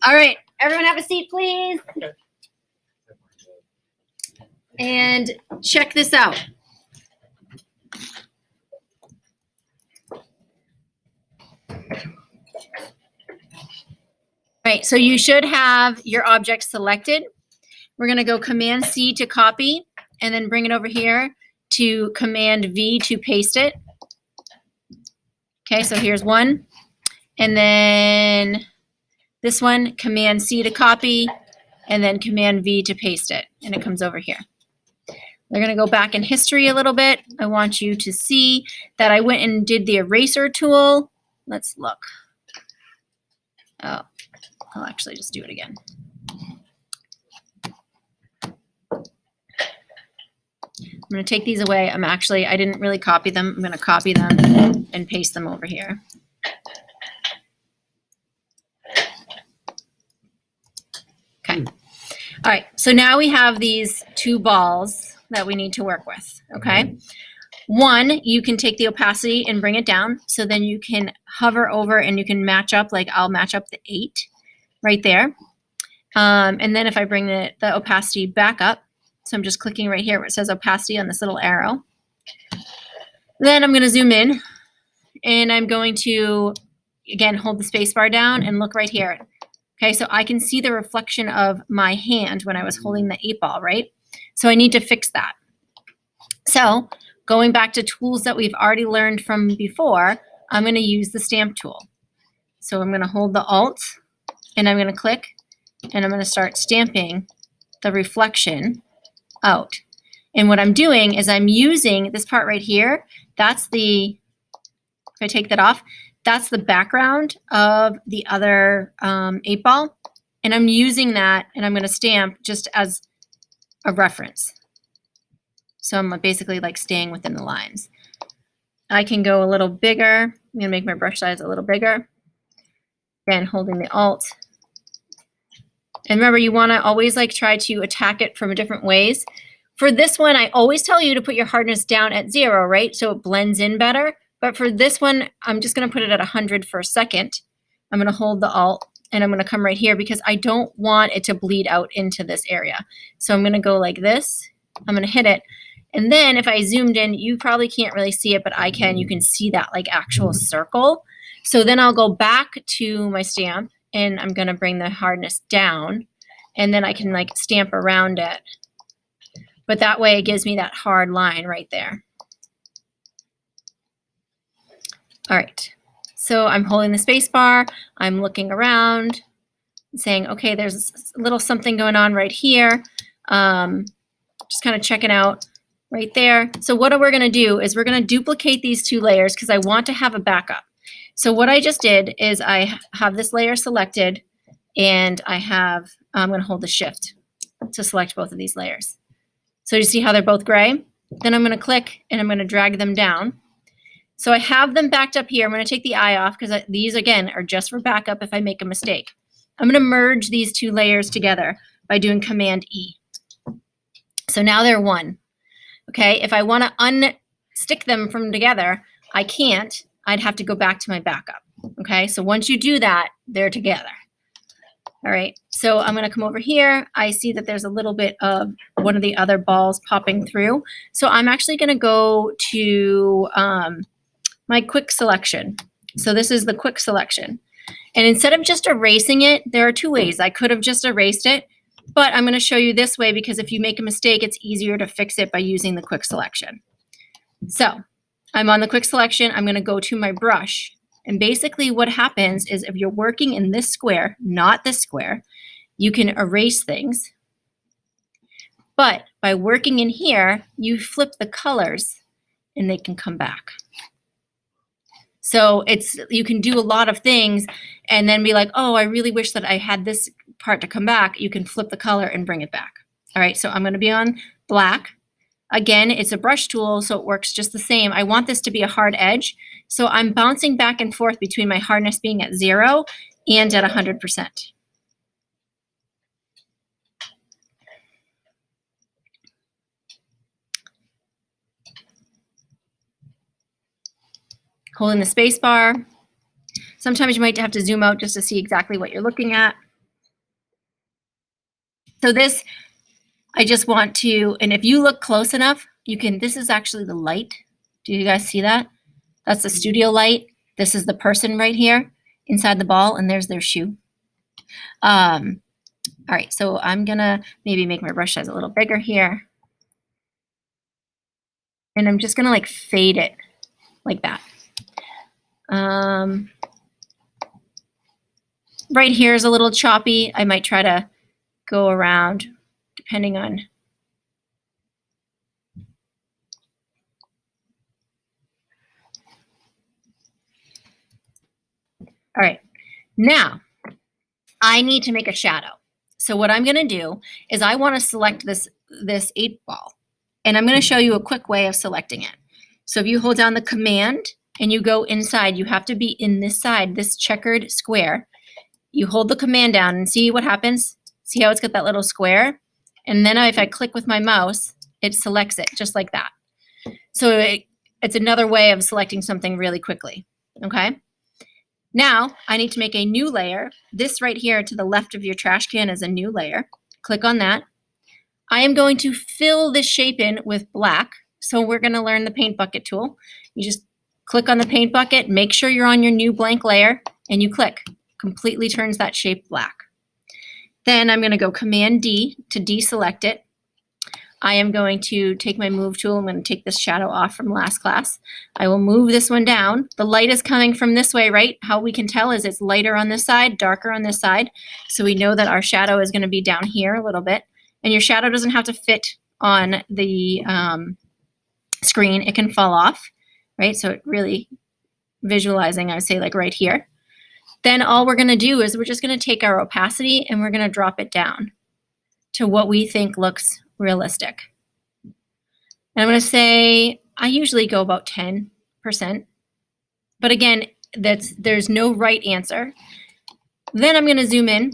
All right, everyone have a seat, please. And check this out. All right, so you should have your object selected. We're going to go Command C to copy and then bring it over here to Command V to paste it. Okay, so here's one. And then this one, Command C to copy and then Command V to paste it. And it comes over here. We're going to go back in history a little bit. I want you to see that I went and did the eraser tool. Let's look. Oh, I'll actually just do it again. I'm going to take these away. I didn't really copy them. I'm going to copy them and paste them over here. Okay. All right. So now we have these two balls that we need to work with. Okay. One, you can take the opacity and bring it down. So then you can hover over and you can match up, like I'll match up the 8 right there. And then if I bring the opacity back up, so I'm just clicking right here where it says opacity on this little arrow. Then I'm going to zoom in and I'm going to, again, hold the space bar down and look right here. Okay, so I can see the reflection of my hand when I was holding the 8 ball, right? So I need to fix that. So going back to tools that we've already learned from before, I'm going to use the stamp tool. So I'm going to hold the Alt and I'm going to click and I'm going to start stamping the reflection out. And what I'm doing is I'm using this part right here. That's the, if I take that off, that's the background of the other 8 ball. And I'm using that and I'm going to stamp just as a reference. So I'm basically like staying within the lines. I can go a little bigger. I'm going to make my brush size a little bigger. Again, holding the Alt. And remember, you want to always like try to attack it from different ways. For this one, I always tell you to put your hardness down at 0, right? So it blends in better. But for this one, I'm just going to put it at 100 for a second. I'm going to hold the Alt and I'm going to come right here because I don't want it to bleed out into this area. So I'm going to go like this. I'm going to hit it. And then if I zoomed in, you probably can't really see it, but I can. You can see that like actual circle. So then I'll go back to my stamp and I'm going to bring the hardness down and then I can like stamp around it. But that way it gives me that hard line right there. All right, so I'm holding the space bar. I'm looking around saying, okay, there's a little something going on right here. Just kind of checking out right there. So what we're going to do is we're going to duplicate these 2 layers because I want to have a backup. So what I just did is I have this layer selected and I'm going to hold the shift to select both of these layers. So you see how they're both gray? Then I'm going to click and I'm going to drag them down. So I have them backed up here. I'm going to take the eye off because these, again, are just for backup if I make a mistake. I'm going to merge these 2 layers together by doing Command E. So now they're one. Okay, if I want to unstick them from together, I can't. I'd have to go back to my backup. Okay, so once you do that, they're together. All right, so I'm going to come over here. I see that there's a little bit of one of the other balls popping through. So I'm actually going to go to my quick selection. So this is the quick selection. And instead of just erasing it, there are 2 ways. I could have just erased it, but I'm going to show you this way because if you make a mistake, it's easier to fix it by using the quick selection. So I'm on the quick selection. I'm going to go to my brush. And basically what happens is if you're working in this square, not this square, you can erase things. But by working in here, you flip the colors and they can come back. So you can do a lot of things and then be like, oh, I really wish that I had this part to come back. You can flip the color and bring it back. All right, so I'm going to be on black. Again, it's a brush tool, so it works just the same. I want this to be a hard edge, so I'm bouncing back and forth between my hardness being at 0 and at 100%. Holding the space bar. Sometimes you might have to zoom out just to see exactly what you're looking at. So this, I just want to, and if you look close enough, you can, this is actually the light. Do you guys see that? That's the studio light. This is the person right here inside the ball, and there's their shoe. All right, so I'm gonna maybe make my brush size a little bigger here. And I'm just gonna like fade it like that. Right here is a little choppy. I might try to go around depending on. All right, now I need to make a shadow. So what I'm gonna do is I wanna select this 8 ball, and I'm gonna show you a quick way of selecting it. So if you hold down the command and you go inside, you have to be in this side, this checkered square. You hold the command down and see what happens. See how it's got that little square? And then if I click with my mouse, it selects it just like that. So it's another way of selecting something really quickly, okay? Now I need to make a new layer. This right here to the left of your trash can is a new layer. Click on that. I am going to fill this shape in with black. So we're gonna learn the paint bucket tool. You just click on the paint bucket, make sure you're on your new blank layer, and you click. Completely turns that shape black. Then I'm gonna go Command D to deselect it. I am going to take my move tool. I'm going to take this shadow off from last class. I will move this one down. The light is coming from this way, right? How we can tell is it's lighter on this side, darker on this side. So we know that our shadow is going to be down here a little bit. And your shadow doesn't have to fit on the screen. It can fall off, right? So it really visualizing, I would say like right here. Then all we're going to do is we're just going to take our opacity and we're going to drop it down to what we think looks realistic. And I'm going to say I usually go about 10%. But again, there's no right answer. Then I'm going to zoom in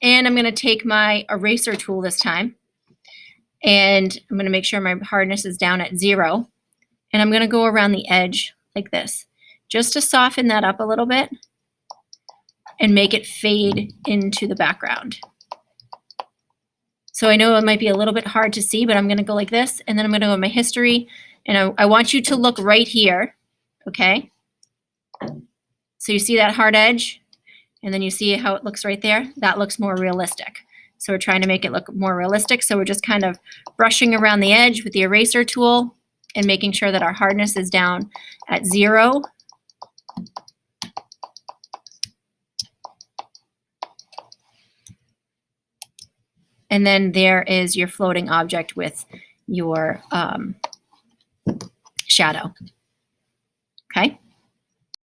and I'm going to take my eraser tool this time. And I'm going to make sure my hardness is down at 0. And I'm going to go around the edge like this, just to soften that up a little bit and make it fade into the background. So I know it might be a little bit hard to see, but I'm going to go like this, and then I'm going to go in my history, and I want you to look right here, okay? So you see that hard edge, and then you see how it looks right there? That looks more realistic. So we're trying to make it look more realistic, so we're just kind of brushing around the edge with the eraser tool and making sure that our hardness is down at 0. And then there is your floating object with your shadow. Okay?